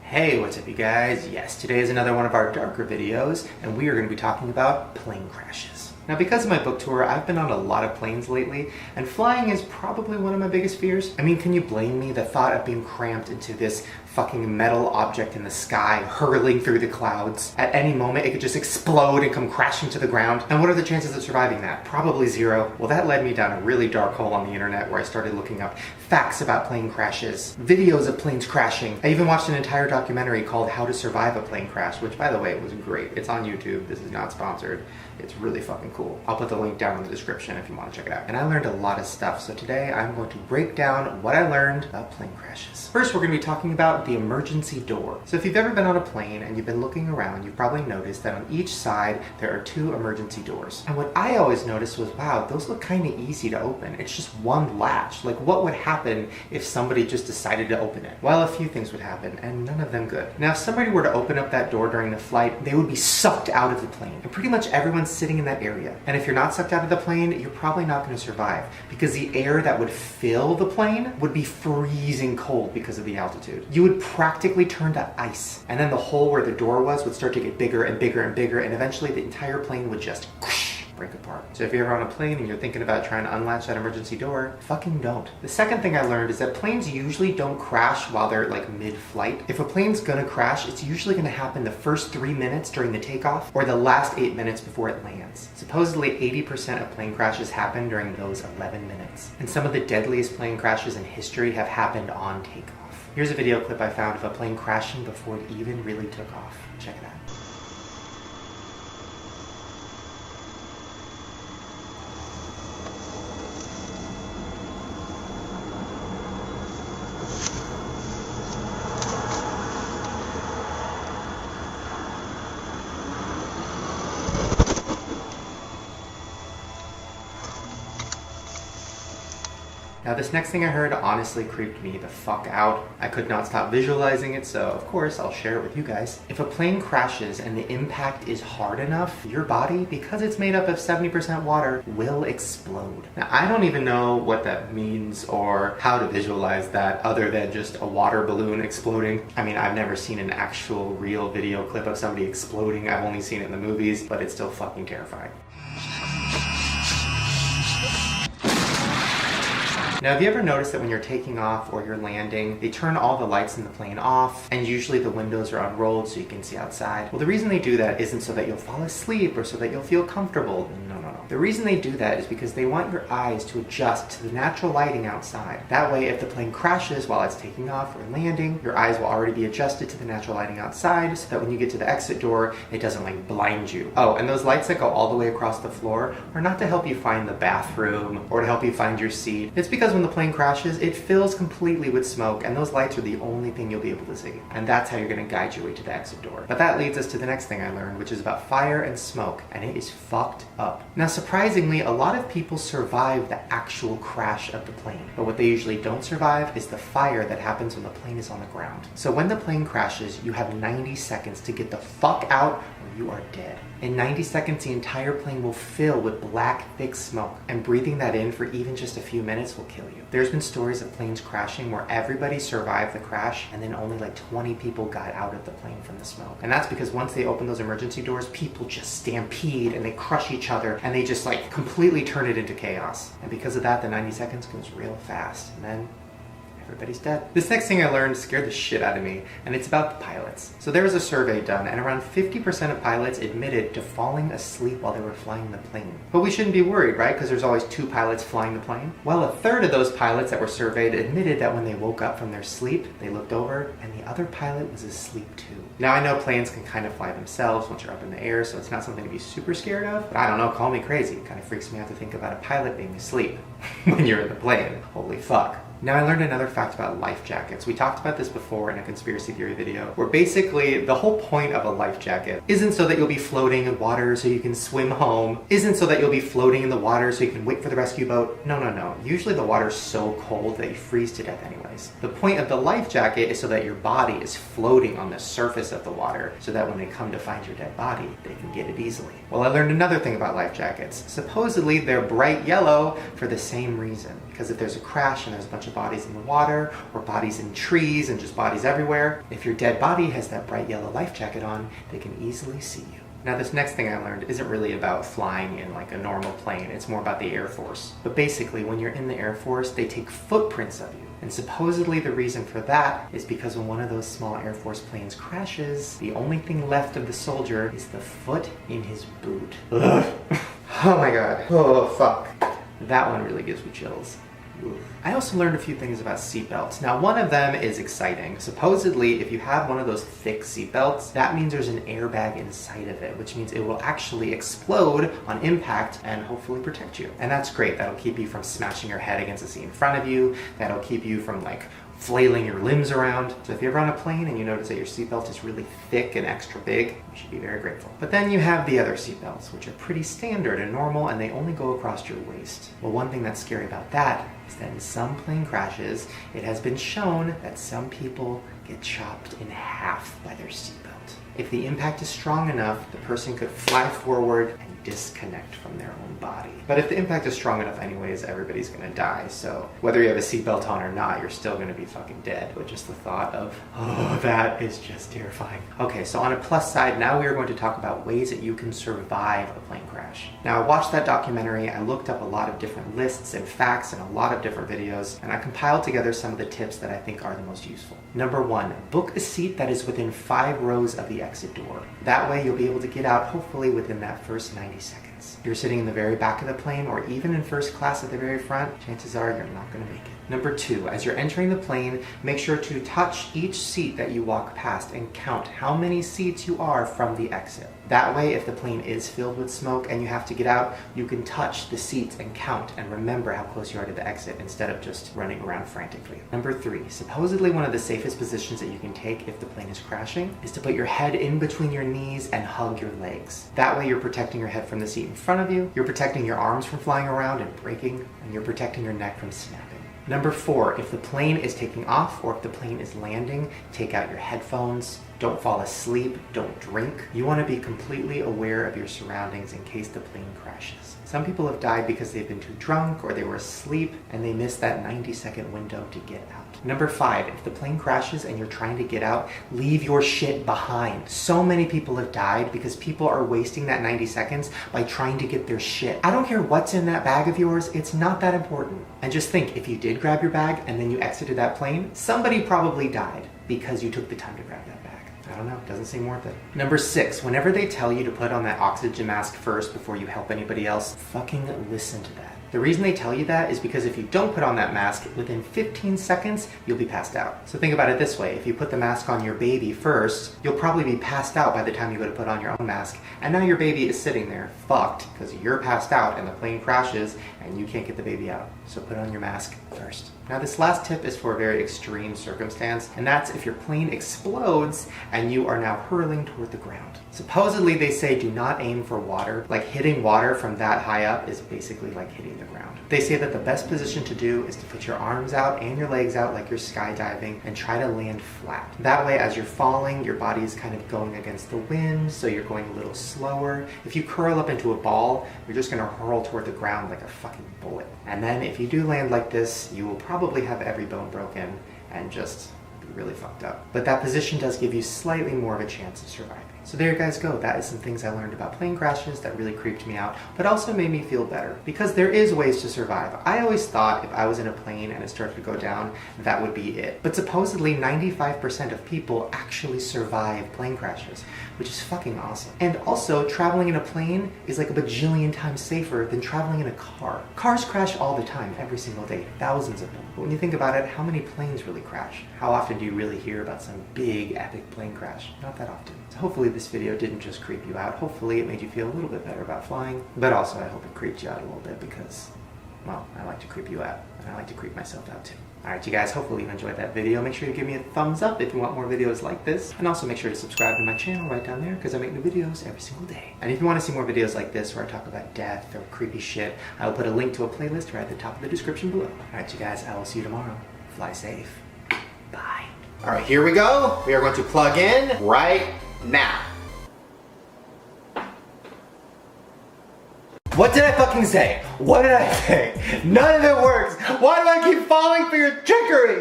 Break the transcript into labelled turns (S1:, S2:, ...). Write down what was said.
S1: Hey, what's up you guys? Yes, today is another one of our darker videos, and we are going to be talking about plane crashes. Now, because of my book tour, I've been on a lot of planes lately, and flying is probably one of my biggest fears. I mean, can you blame me? The thought of being cramped into this fucking metal object in the sky, hurtling through the clouds. At any moment, it could just explode and come crashing to the ground. And what are the chances of surviving that? Probably zero. Well, that led me down a really dark hole on the internet where I started looking up facts about plane crashes, videos of planes crashing. I even watched an entire documentary called How to Survive a Plane Crash, which, by the way, was great. It's on YouTube. This is not sponsored. It's really fucking cool. I'll put the link down in the description if you want to check it out. And I learned a lot of stuff, so today I'm going to break down what I learned about plane crashes. First, we're going to be talking about the emergency door. So if you've ever been on a plane and you've been looking around, you've probably noticed that on each side there are two emergency doors. And what I always noticed was, wow, those look kind of easy to open. It's just one latch. Like, what would happen if somebody just decided to open it? Well, a few things would happen, and none of them good. Now, if somebody were to open up that door during the flight, they would be sucked out of the plane. And pretty much everyone's sitting in that area. And if you're not sucked out of the plane, you're probably not going to survive, because the air that would fill the plane would be freezing cold because of the altitude. You would practically turn to ice. And then the hole where the door was would start to get bigger and bigger and bigger, and eventually the entire plane would just break apart. So if you're ever on a plane and you're thinking about trying to unlatch that emergency door, fucking don't. The second thing I learned is that planes usually don't crash while they're like mid-flight. If a plane's gonna crash, it's usually gonna happen the first 3 minutes during the takeoff or the last 8 minutes before it lands. Supposedly 80% of plane crashes happen during those 11 minutes. And some of the deadliest plane crashes in history have happened on takeoff. Here's a video clip I found of a plane crashing before it even really took off. Check it out. Now, this next thing I heard honestly creeped me the fuck out. I could not stop visualizing it, so of course I'll share it with you guys. If a plane crashes and the impact is hard enough, your body, because it's made up of 70% water, will explode. Now, I don't even know what that means or how to visualize that other than just a water balloon exploding. I mean, I've never seen an actual real video clip of somebody exploding. I've only seen it in the movies, but it's still fucking terrifying. Now, have you ever noticed that when you're taking off or you're landing, they turn all the lights in the plane off, and usually the windows are unrolled so you can see outside? Well, the reason they do that isn't so that you'll fall asleep or so that you'll feel comfortable. No. The reason they do that is because they want your eyes to adjust to the natural lighting outside. That way, if the plane crashes while it's taking off or landing, your eyes will already be adjusted to the natural lighting outside so that when you get to the exit door, it doesn't like blind you. Oh, and those lights that go all the way across the floor are not to help you find the bathroom or to help you find your seat. It's because when the plane crashes, it fills completely with smoke, and those lights are the only thing you'll be able to see. And that's how you're going to guide your way to the exit door. But that leads us to the next thing I learned, which is about fire and smoke, and it is fucked up. Now, surprisingly, a lot of people survive the actual crash of the plane, but what they usually don't survive is the fire that happens when the plane is on the ground. So when the plane crashes, you have 90 seconds to get the fuck out or you are dead. In 90 seconds, the entire plane will fill with black, thick smoke, and breathing that in for even just a few minutes will kill you. There's been stories of planes crashing where everybody survived the crash and then only like 20 people got out of the plane from the smoke. And that's because once they open those emergency doors, people just stampede and they crush each other and they just like completely turn it into chaos. And because of that, the 90 seconds goes real fast, and then everybody's dead. This next thing I learned scared the shit out of me, and it's about the pilots. So there was a survey done, and around 50% of pilots admitted to falling asleep while they were flying the plane. But we shouldn't be worried, right? Because there's always two pilots flying the plane. Well, a third of those pilots that were surveyed admitted that when they woke up from their sleep, they looked over, and the other pilot was asleep too. Now, I know planes can kind of fly themselves once you're up in the air, so it's not something to be super scared of, but I don't know, call me crazy. It kind of freaks me out to think about a pilot being asleep when you're in the plane. Holy fuck. Now, I learned another fact about life jackets. We talked about this before in a conspiracy theory video, where basically the whole point of a life jacket isn't so that you'll be floating in water so you can swim home, isn't so that you'll be floating in the water so you can wait for the rescue boat. No. Usually the water's so cold that you freeze to death anyways. The point of the life jacket is so that your body is floating on the surface of the water, so that when they come to find your dead body, they can get it easily. Well, I learned another thing about life jackets. Supposedly, they're bright yellow for the same reason. Because if there's a crash and there's a bunch bunch of bodies in the water or bodies in trees and just bodies everywhere, if your dead body has that bright yellow life jacket on, they can easily see you. Now this next thing I learned isn't really about flying in like a normal plane, it's more about the Air Force. But basically when you're in the Air Force, they take footprints of you. And supposedly the reason for that is because when one of those small Air Force planes crashes, the only thing left of the soldier is the foot in his boot. Ugh. Oh my god. Oh fuck. That one really gives me chills. I also learned a few things about seatbelts. Now one of them is exciting. Supposedly if you have one of those thick seatbelts, that means there's an airbag inside of it, which means it will actually explode on impact and hopefully protect you. And that's great. That'll keep you from smashing your head against the seat in front of you. That'll keep you from like flailing your limbs around. So if you're ever on a plane and you notice that your seatbelt is really thick and extra big, you should be very grateful. But then you have the other seatbelts, which are pretty standard and normal, and they only go across your waist. Well, one thing that's scary about that is that in some plane crashes, it has been shown that some people get chopped in half by their seatbelt. If the impact is strong enough, the person could fly forward and disconnect from their own body. But if the impact is strong enough anyways, everybody's gonna die. So whether you have a seatbelt on or not, you're still gonna be fucking dead. But just the thought of, oh, that is just terrifying. Okay, so on a plus side, now we are going to talk about ways that you can survive a plane crash. Now I watched that documentary, I looked up a lot of different lists and facts and a lot of different videos, and I compiled together some of the tips that I think are the most useful. Number 1, book a seat that is within 5 rows of the exit door. That way you'll be able to get out hopefully within that first 90 seconds. If you're sitting in the very back of the plane or even in first class at the very front, chances are you're not going to make it. Number 2, as you're entering the plane, make sure to touch each seat that you walk past and count how many seats you are from the exit. That way, if the plane is filled with smoke and you have to get out, you can touch the seats and count and remember how close you are to the exit instead of just running around frantically. Number 3, supposedly one of the safest positions that you can take if the plane is crashing is to put your head in between your knees and hug your legs. That way you're protecting your head from the seat in front of you, you're protecting your arms from flying around and breaking, and you're protecting your neck from snapping. Number 4, if the plane is taking off or if the plane is landing, take out your headphones. Don't fall asleep, don't drink. You want to be completely aware of your surroundings in case the plane crashes. Some people have died because they've been too drunk or they were asleep and they missed that 90-second window to get out. Number 5, if the plane crashes and you're trying to get out, leave your shit behind. So many people have died because people are wasting that 90 seconds by trying to get their shit. I don't care what's in that bag of yours, it's not that important. And just think, if you did grab your bag and then you exited that plane, somebody probably died because you took the time to grab that bag. I don't know, doesn't seem worth it. Number 6, whenever they tell you to put on that oxygen mask first before you help anybody else, fucking listen to that. The reason they tell you that is because if you don't put on that mask, within 15 seconds, you'll be passed out. So think about it this way, if you put the mask on your baby first, you'll probably be passed out by the time you go to put on your own mask, and now your baby is sitting there, fucked, because you're passed out and the plane crashes and you can't get the baby out. So put on your mask first. Now this last tip is for a very extreme circumstance, and that's if your plane explodes and you are now hurling toward the ground. Supposedly they say do not aim for water. Like hitting water from that high up is basically like hitting the ground. They say that the best position to do is to put your arms out and your legs out like you're skydiving and try to land flat. That way as you're falling, your body is kind of going against the wind, so you're going a little slower. If you curl up into a ball, you're just gonna hurl toward the ground like a fucking bullet. And then if you do land like this, you will probably have every bone broken and just be really fucked up. But that position does give you slightly more of a chance of surviving. So there you guys go. That is some things I learned about plane crashes that really creeped me out, but also made me feel better because there is ways to survive. I always thought if I was in a plane and it started to go down, that would be it. But supposedly 95% of people actually survive plane crashes, which is fucking awesome. And also, traveling in a plane is like a bajillion times safer than traveling in a car. Cars crash all the time, every single day, thousands of them. But when you think about it, how many planes really crash? How often do you really hear about some big epic plane crash? Not that often. So hopefully this video didn't just creep you out. Hopefully it made you feel a little bit better about flying. But also I hope it creeped you out a little bit because, well, I like to creep you out. And I like to creep myself out too. Alright you guys, hopefully you enjoyed that video. Make sure you give me a thumbs up if you want more videos like this. And also make sure to subscribe to my channel right down there because I make new videos every single day. And if you want to see more videos like this where I talk about death or creepy shit, I will put a link to a playlist right at the top of the description below. Alright you guys, I will see you tomorrow. Fly safe. Bye. Alright, here we go. We are going to plug in right now. What did I fucking say? What did I say? None of it works. Why do I keep falling for your trickery?